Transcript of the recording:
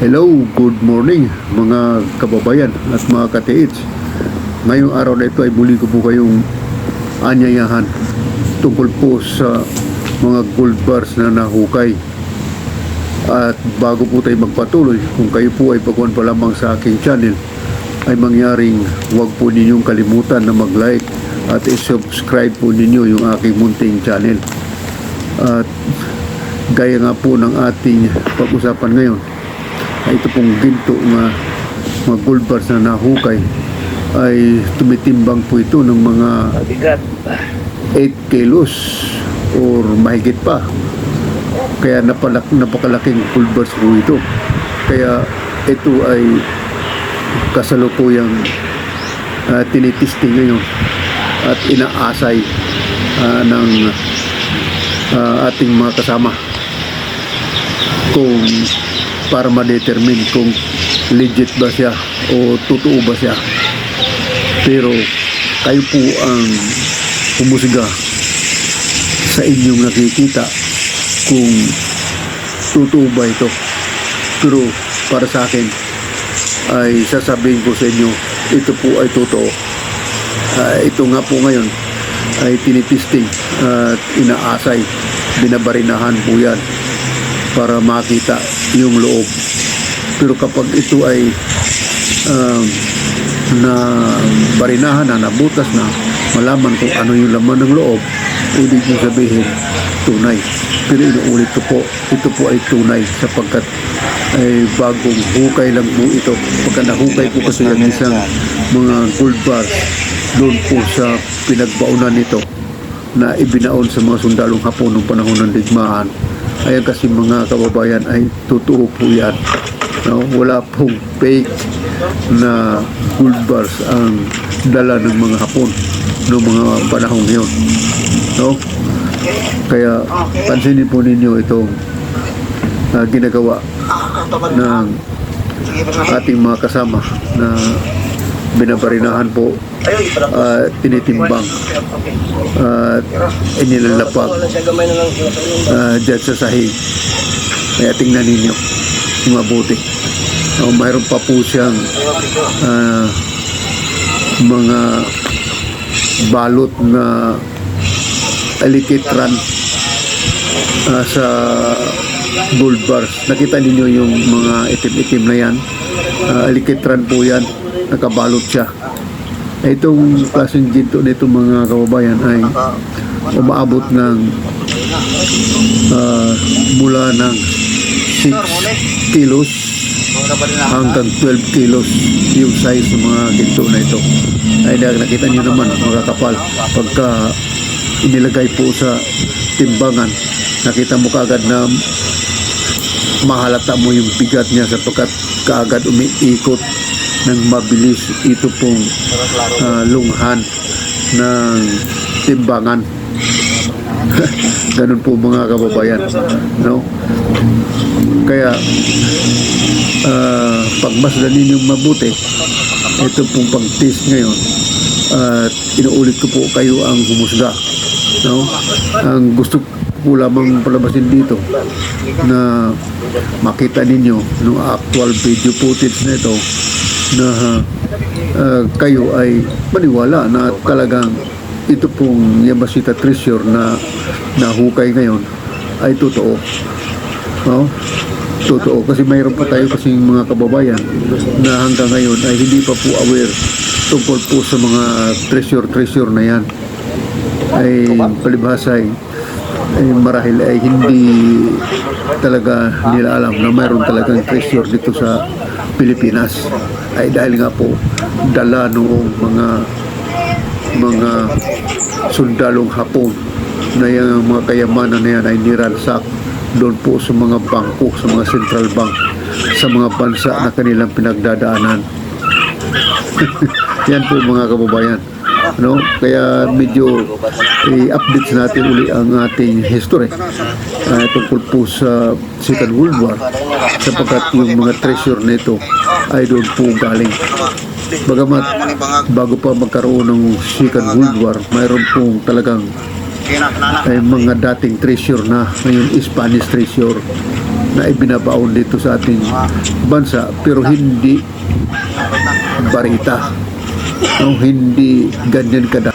Hello, good morning mga kababayan at mga katiits. Ngayong araw na ito ay muli ko po kayong anyayahan tungkol po sa mga gold bars na nahukay. At bago po tayo magpatuloy, kung kayo po ay baguhan pa lamang sa aking channel, ay mangyaring huwag po ninyong kalimutan na mag-like at i-subscribe po ninyo yung aking munting channel. At gaya nga po ng ating pag-usapan ngayon, ay ito pong ginto nga mga gold bars na nahukay ay tumitimbang po ito ng mga 8 kilos or mahigit pa. Kaya napakalaking gold bars po ito. Kaya ito ay kasalukuyang tinitisting ngayon at inaasay ng ating mga kasama kung para ma-determine kung legit ba siya o totoo ba siya. Pero kayo po ang humusga sa inyong nakikita kung totoo ba ito. Pero para sa akin ay sasabihin ko sa inyo, ito po ay totoo. Ito nga po ngayon ay tinitisting at inaasay, binabarinahan po yan para makita yung loob. Pero kapag ito ay na barinahan na, nabutas na, malaman kung ano yung laman ng loob, ibig sabihin tunay. Pero inuulit ko po, ito po ay tunay sapagkat ay bagong hukay lang po ito. Pagka nahukay po kasi yung isang mga gold bar doon po sa pinagbaunan nito na ibinaon sa mga sundalong Hapon noong panahon ng digmaan. Ayan kasi mga kababayan ay totoo po yan. No? Wala pong fake na gold bars ang dala ng mga Hapon noong mga panahon ngayon. No? Kaya pansinin po ninyo itong ginagawa ng ating mga kasama na binabarinahan po, tinitimbang at inilalapag dyan sa sahig. Kaya tingnan ninyo mabuti. Mayroon pa po siyang mga balot na alikitran sa gold bars. Nakita ninyo yung mga itim-itim na yan, alikitran po yan, nakabalot siya. Itong klaseng ginto nito mga kababayan ay umaabot ng mula ng 6 kilos hanggang 12 kilos yung size ng mga ginto na ito. Ay nakita nyo naman mga kapal, pagka inilagay po sa timbangan, nakita mo kaagad na mahalata mo yung bigat niya sapagkat kaagad umiikot ng mabilis ito pong lunghan ng timbangan. Ganun po mga kababayan, no? Kaya pagmasdan ninyong mabuti ito pong pag-test ngayon at inuulit ko po, kayo ang humusga, no? Ang gusto po lamang palabasin dito na makita ninyo no actual video footage na ito na kayo ay maniwala na talagang ito pong Yamashita Treasure na nahukay ngayon ay totoo. No? Totoo. Kasi mayroon pa tayo kasing mga kababayan na hanggang ngayon ay hindi pa po aware tungkol po sa mga treasure na yan. Ay palibhasa ay marahil ay hindi talaga nila alam na mayroon talagang treasure dito sa Pilipinas. Ay dahil nga po dala noong mga sundalong Hapon na yung mga kayamanan na yan ay niransak doon po sa mga bangko, sa mga central bank, sa mga bansa na kanilang pinagdadaanan. Yan po mga kababayan, no? Kaya medyo i-update natin uli ang ating history tungkol po sa Second World War sapagkat yung mga treasure nito ay doon po galing. Bagamat bago pa magkaroon ng Second World War, mayroon pong talagang ay mga dating treasure na ngayon Spanish treasure na ibinabaon dito sa ating bansa, pero hindi barita, no, hindi ganyan kada